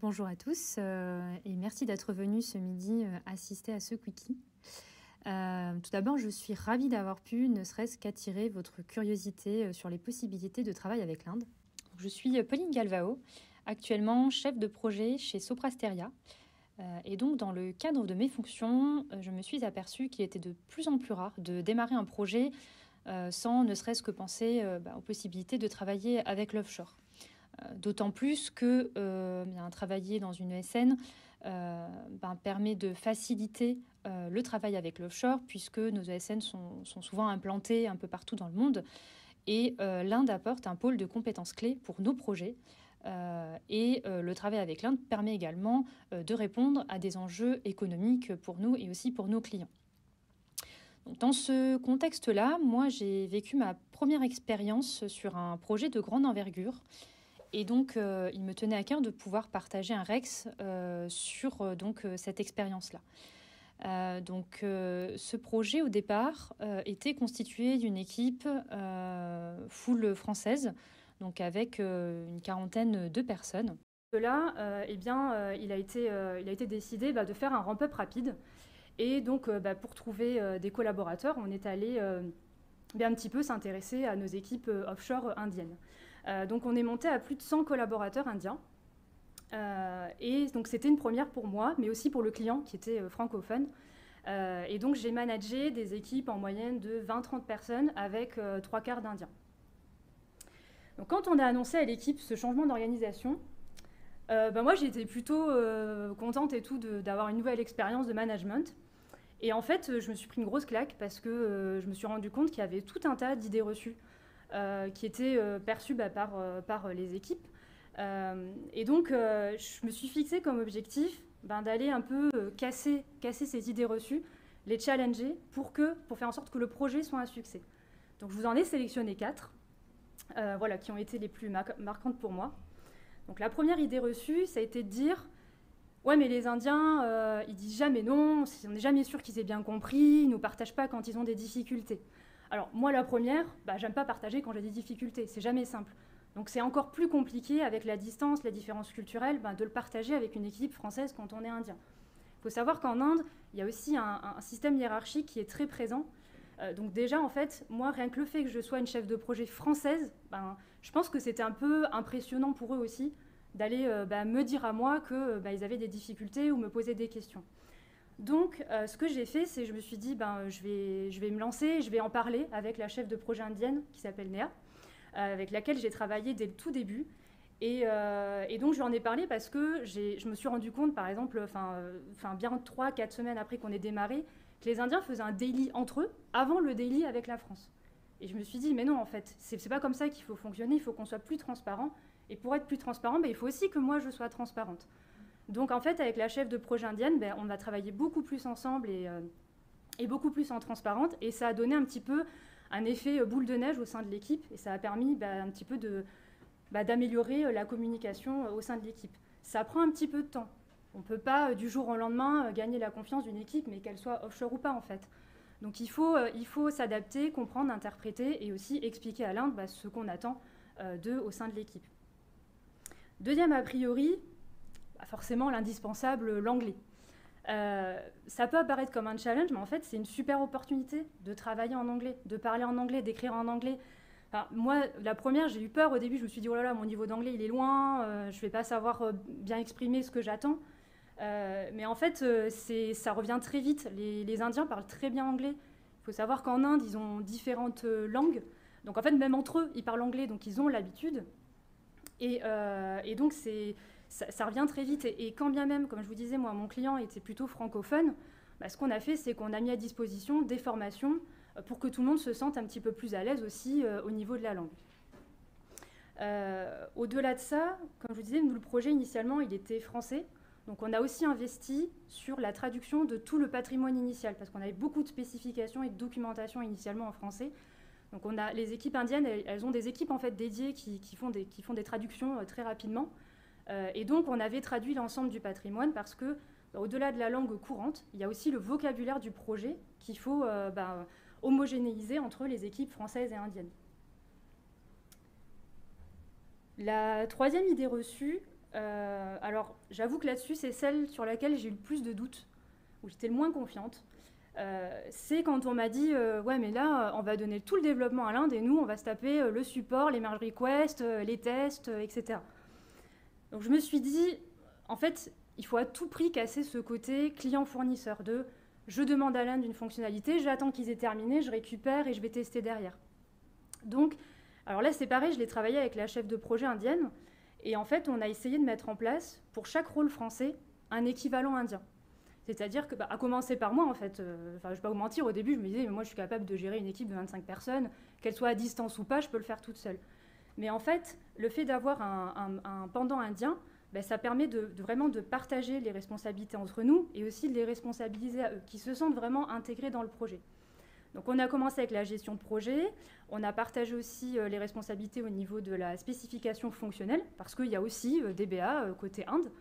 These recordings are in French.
Bonjour à tous et merci d'être venus ce midi assister à ce Quickie. Tout d'abord, je suis ravie d'avoir pu ne serait-ce qu'attirer votre curiosité sur les possibilités de travail avec l'Inde. Je suis Pauline Galvao, actuellement chef de projet chez Soprasteria. Et donc, dans le cadre de mes fonctions, je me suis aperçue qu'il était de plus en plus rare de démarrer un projet sans ne serait-ce que penser aux possibilités de travailler avec l'offshore. D'autant plus que travailler dans une ESN permet de faciliter le travail avec l'offshore, puisque nos ESN sont souvent implantés un peu partout dans le monde. Et l'Inde apporte un pôle de compétences clés pour nos projets. Le travail avec l'Inde permet également de répondre à des enjeux économiques pour nous et aussi pour nos clients. Donc, dans ce contexte-là, moi, j'ai vécu ma première expérience sur un projet de grande envergure. Et donc, il me tenait à cœur de pouvoir partager un Rex sur cette expérience-là. Ce projet, au départ, était constitué d'une équipe full française, donc avec une quarantaine de personnes. De là, il a été décidé de faire un ramp-up rapide. Et donc, pour trouver des collaborateurs, on est allé un petit peu s'intéresser à nos équipes offshore indiennes. Donc on est monté à plus de 100 collaborateurs indiens. Et donc c'était une première pour moi, mais aussi pour le client qui était francophone. Et donc j'ai managé des équipes en moyenne de 20-30 personnes avec 3/4 d'Indiens. Donc quand on a annoncé à l'équipe ce changement d'organisation, moi j'étais plutôt contente et tout d'avoir une nouvelle expérience de management. Et en fait, je me suis pris une grosse claque parce que je me suis rendu compte qu'il y avait tout un tas d'idées reçues qui étaient perçues par les équipes. Et donc, je me suis fixée comme objectif d'aller un peu casser ces idées reçues, les challenger pour faire en sorte que le projet soit un succès. Donc, je vous en ai sélectionné 4, qui ont été les plus marquantes pour moi. Donc, la première idée reçue, ça a été de dire « Ouais, mais les Indiens, ils disent jamais non, on n'est jamais sûr qu'ils aient bien compris, ils ne nous partagent pas quand ils ont des difficultés. » Alors, moi, la première, j'aime pas partager quand j'ai des difficultés, c'est jamais simple. Donc, c'est encore plus compliqué avec la distance, la différence culturelle, de le partager avec une équipe française quand on est indien. Il faut savoir qu'en Inde, il y a aussi un système hiérarchique qui est très présent. Donc déjà, en fait, moi, rien que le fait que je sois une chef de projet française, je pense que c'était un peu impressionnant pour eux aussi d'aller me dire à moi qu'ils avaient des difficultés ou me poser des questions. Donc, ce que j'ai fait, c'est que je me suis dit, je vais me lancer, je vais en parler avec la chef de projet indienne qui s'appelle Néa, avec laquelle j'ai travaillé dès le tout début. Et donc, je lui en ai parlé parce que je me suis rendu compte, par exemple, bien 3-4 semaines après qu'on ait démarré, que les Indiens faisaient un daily entre eux avant le daily avec la France. Et je me suis dit, mais non, en fait, c'est pas comme ça qu'il faut fonctionner, il faut qu'on soit plus transparent. Et pour être plus transparent, il faut aussi que moi, je sois transparente. Donc, en fait, avec la chef de projet indienne, on a travaillé beaucoup plus ensemble et beaucoup plus en transparente. Et ça a donné un petit peu un effet boule de neige au sein de l'équipe. Et ça a permis un petit peu d'améliorer la communication au sein de l'équipe. Ça prend un petit peu de temps. On ne peut pas, du jour au lendemain, gagner la confiance d'une équipe, mais qu'elle soit offshore ou pas, en fait. Donc, il faut s'adapter, comprendre, interpréter et aussi expliquer à l'Inde ce qu'on attend d'eux au sein de l'équipe. Deuxième a priori, forcément l'indispensable, l'anglais. Ça peut apparaître comme un challenge, mais en fait, c'est une super opportunité de travailler en anglais, de parler en anglais, d'écrire en anglais. Enfin, moi, la première, j'ai eu peur au début. Je me suis dit, oh là là, mon niveau d'anglais, il est loin, je ne vais pas savoir bien exprimer ce que j'attends. Mais en fait, ça revient très vite. Les Indiens parlent très bien anglais. Il faut savoir qu'en Inde, ils ont différentes langues. Donc en fait, même entre eux, ils parlent anglais, donc ils ont l'habitude. Et donc, ça revient très vite. Et quand bien même, comme je vous disais, moi, mon client était plutôt francophone, ce qu'on a fait, c'est qu'on a mis à disposition des formations pour que tout le monde se sente un petit peu plus à l'aise aussi au niveau de la langue. Au-delà de ça, comme je vous disais, nous, le projet, initialement, il était français. Donc, on a aussi investi sur la traduction de tout le patrimoine initial, parce qu'on avait beaucoup de spécifications et de documentation initialement en français. Donc, les équipes indiennes, elles ont des équipes en fait dédiées qui font des traductions très rapidement. Et donc, on avait traduit l'ensemble du patrimoine parce que, au-delà de la langue courante, il y a aussi le vocabulaire du projet qu'il faut homogénéiser entre les équipes françaises et indiennes. La troisième idée reçue, alors, j'avoue que là-dessus, c'est celle sur laquelle j'ai eu le plus de doutes, où j'étais le moins confiante. C'est quand on m'a dit ouais, mais là, on va donner tout le développement à l'Inde et nous, on va se taper le support, les merge requests, les tests, etc. Donc, je me suis dit, en fait, il faut à tout prix casser ce côté client-fournisseur de je demande à l'Inde une fonctionnalité, j'attends qu'ils aient terminé, je récupère et je vais tester derrière. Donc, alors là, c'est pareil, je l'ai travaillé avec la chef de projet indienne. Et en fait, on a essayé de mettre en place, pour chaque rôle français, un équivalent indien. C'est-à-dire que, à commencer par moi, en fait, je ne vais pas vous mentir, au début, je me disais, mais moi, je suis capable de gérer une équipe de 25 personnes, qu'elle soit à distance ou pas, je peux le faire toute seule. Mais en fait, le fait d'avoir un pendant indien, ça permet vraiment de partager les responsabilités entre nous et aussi de les responsabiliser à eux, qui se sentent vraiment intégrés dans le projet. Donc on a commencé avec la gestion de projet, on a partagé aussi les responsabilités au niveau de la spécification fonctionnelle, parce qu'il y a aussi des BA côté Inde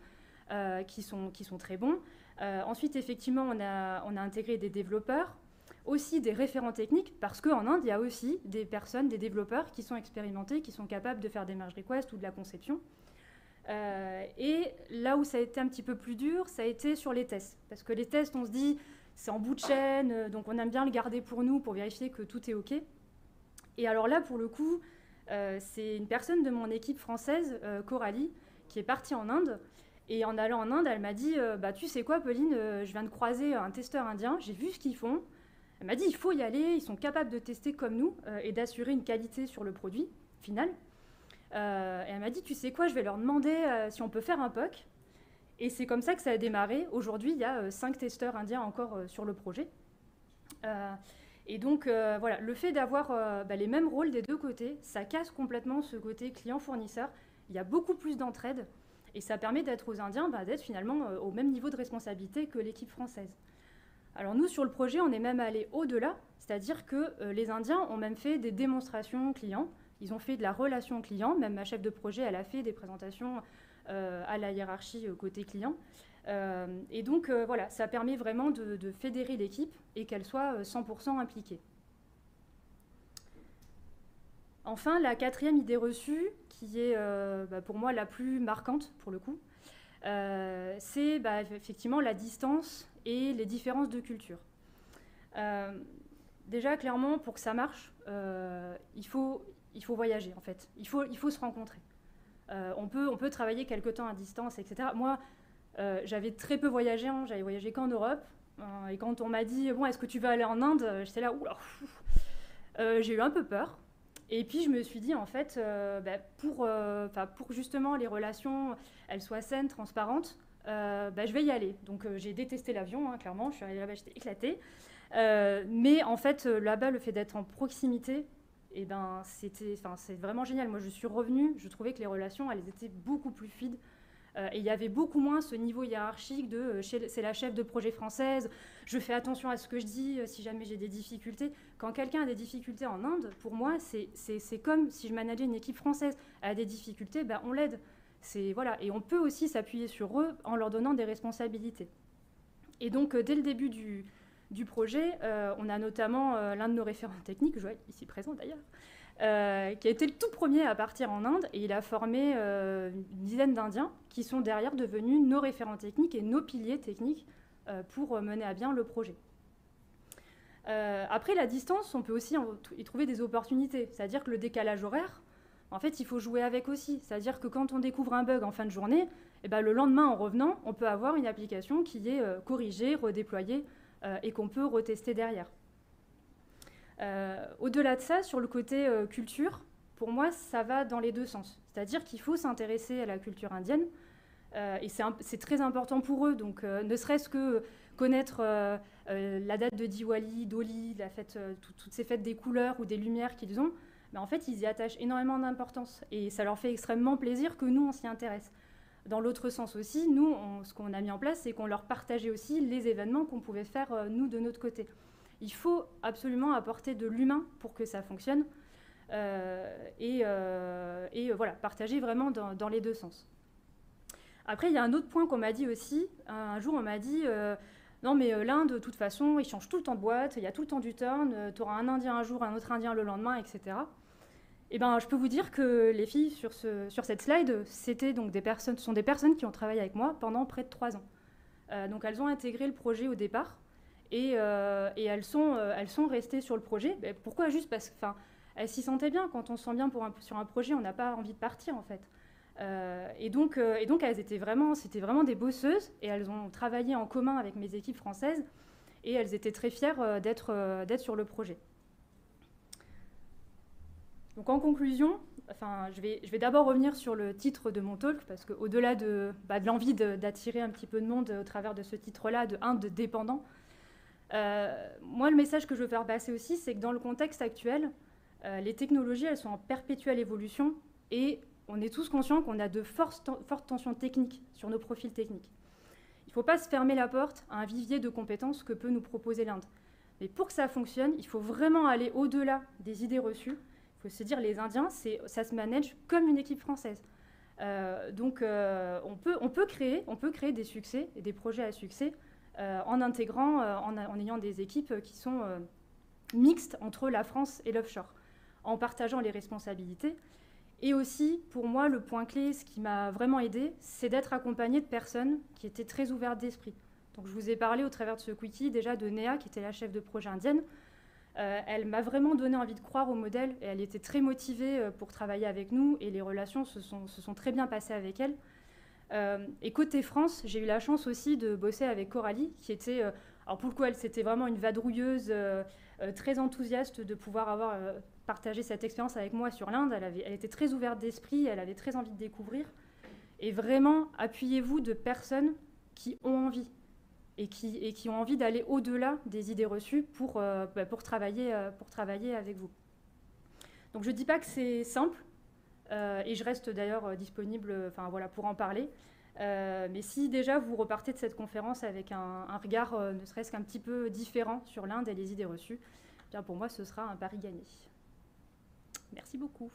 qui sont très bons. Ensuite, effectivement, on a intégré des développeurs, aussi des référents techniques, parce qu'en Inde, il y a aussi des personnes, des développeurs qui sont expérimentés, qui sont capables de faire des merge requests ou de la conception. Et là où ça a été un petit peu plus dur, ça a été sur les tests. Parce que les tests, on se dit, c'est en bout de chaîne, donc on aime bien le garder pour nous, pour vérifier que tout est OK. Et alors là, pour le coup, c'est une personne de mon équipe française, Coralie, qui est partie en Inde. Et en allant en Inde, elle m'a dit, tu sais quoi, Pauline, je viens de croiser un testeur indien, j'ai vu ce qu'ils font. Elle m'a dit, il faut y aller, ils sont capables de tester comme nous et d'assurer une qualité sur le produit final. Et elle m'a dit, tu sais quoi, je vais leur demander si on peut faire un POC. Et c'est comme ça que ça a démarré. Aujourd'hui, il y a 5 testeurs indiens encore sur le projet. Et donc, voilà, le fait d'avoir les mêmes rôles des deux côtés, ça casse complètement ce côté client-fournisseur. Il y a beaucoup plus d'entraide. Et ça permet d'être aux Indiens, d'être finalement au même niveau de responsabilité que l'équipe française. Alors nous, sur le projet, on est même allé au-delà. C'est-à-dire que les Indiens ont même fait des démonstrations clients. Ils ont fait de la relation client. Même ma chef de projet, elle a fait des présentations à la hiérarchie côté client. Et donc, voilà, ça permet vraiment de fédérer l'équipe et qu'elle soit 100% impliquée. Enfin, la quatrième idée reçue, qui est pour moi la plus marquante pour le coup, c'est effectivement la distance et les différences de culture. Déjà, clairement, pour que ça marche, il faut voyager en fait. Il faut se rencontrer. On peut travailler quelque temps à distance, etc. Moi, j'avais très peu voyagé, hein, j'avais voyagé qu'en Europe. Et quand on m'a dit, bon, est-ce que tu vas aller en Inde, j'étais là, oula, j'ai eu un peu peur. Et puis je me suis dit, en fait, pour justement les relations, elles soient saines, transparentes, je vais y aller. Donc j'ai détesté l'avion, hein, clairement, je suis arrivée là-bas, j'étais éclatée. Mais en fait, là-bas, le fait d'être en proximité, c'est vraiment génial. Moi, je suis revenue, je trouvais que les relations, elles étaient beaucoup plus fluides. Et il y avait beaucoup moins ce niveau hiérarchique de c'est la chef de projet française, je fais attention à ce que je dis si jamais j'ai des difficultés. Quand quelqu'un a des difficultés en Inde, pour moi, c'est comme si je manageais une équipe française. Elle a des difficultés, on l'aide. Voilà. Et on peut aussi s'appuyer sur eux en leur donnant des responsabilités. Et donc, dès le début du projet, on a notamment l'un de nos référents techniques, Joël, ici présent d'ailleurs, qui a été le tout premier à partir en Inde, et il a formé une dizaine d'Indiens qui sont derrière devenus nos référents techniques et nos piliers techniques pour mener à bien le projet. Après la distance, on peut aussi y trouver des opportunités, c'est-à-dire que le décalage horaire, en fait, il faut jouer avec aussi. C'est-à-dire que quand on découvre un bug en fin de journée, le lendemain, en revenant, on peut avoir une application qui est corrigée, redéployée et qu'on peut retester derrière. Au-delà de ça, sur le côté culture, pour moi, ça va dans les deux sens. C'est-à-dire qu'il faut s'intéresser à la culture indienne, et c'est très important pour eux. Donc, ne serait-ce que connaître la date de Diwali, d'Holi, toutes ces fêtes des couleurs ou des lumières qu'ils ont, en fait, ils y attachent énormément d'importance. Et ça leur fait extrêmement plaisir que nous, on s'y intéresse. Dans l'autre sens aussi, nous, ce qu'on a mis en place, c'est qu'on leur partageait aussi les événements qu'on pouvait faire, nous, de notre côté. Il faut absolument apporter de l'humain pour que ça fonctionne et voilà, partager vraiment dans les deux sens. Après, il y a un autre point qu'on m'a dit aussi. Un jour, on m'a dit non, mais l'Inde, de toute façon, ils changent tout le temps de boîte, il y a tout le temps du turn, tu auras un Indien un jour, un autre Indien le lendemain, etc. Eh ben, je peux vous dire que les filles sur cette slide, ce sont des personnes qui ont travaillé avec moi pendant près de 3 ans. Donc elles ont intégré le projet au départ et elles sont restées sur le projet. Mais pourquoi? Juste parce qu'elles s'y sentaient bien. Quand on se sent bien sur un projet, on n'a pas envie de partir en fait. Et donc c'était vraiment des bosseuses et elles ont travaillé en commun avec mes équipes françaises et elles étaient très fières d'être sur le projet. Donc en conclusion, je vais d'abord revenir sur le titre de mon talk, parce qu'au-delà de l'envie d'attirer un petit peu de monde au travers de ce titre-là, de dépendant, moi le message que je veux faire passer aussi, c'est que dans le contexte actuel, les technologies, elles sont en perpétuelle évolution, et on est tous conscients qu'on a de fortes tensions techniques sur nos profils techniques. Il ne faut pas se fermer la porte à un vivier de compétences que peut nous proposer l'Inde. Mais pour que ça fonctionne, il faut vraiment aller au-delà des idées reçues. Il faut se dire, les Indiens, ça se manage comme une équipe française. Donc on peut créer des succès et des projets à succès en intégrant, en ayant des équipes qui sont mixtes entre la France et l'offshore, en partageant les responsabilités. Et aussi, pour moi, le point clé, ce qui m'a vraiment aidé, c'est d'être accompagnée de personnes qui étaient très ouvertes d'esprit. Donc je vous ai parlé au travers de ce quickie déjà de Néa, qui était la chef de projet indienne. Elle m'a vraiment donné envie de croire au modèle et elle était très motivée pour travailler avec nous et les relations se sont très bien passées avec elle. Et côté France, j'ai eu la chance aussi de bosser avec Coralie, qui était, alors pour le coup, c'était vraiment une vadrouilleuse très enthousiaste de pouvoir avoir partagé cette expérience avec moi sur l'Inde. Elle était très ouverte d'esprit, elle avait très envie de découvrir. Et vraiment, appuyez-vous de personnes qui ont envie. Et qui ont envie d'aller au-delà des idées reçues pour travailler avec vous. Donc je ne dis pas que c'est simple, et je reste d'ailleurs disponible pour en parler. Mais si déjà vous repartez de cette conférence avec un regard ne serait-ce qu'un petit peu différent sur l'Inde et les idées reçues, bien pour moi ce sera un pari gagné. Merci beaucoup.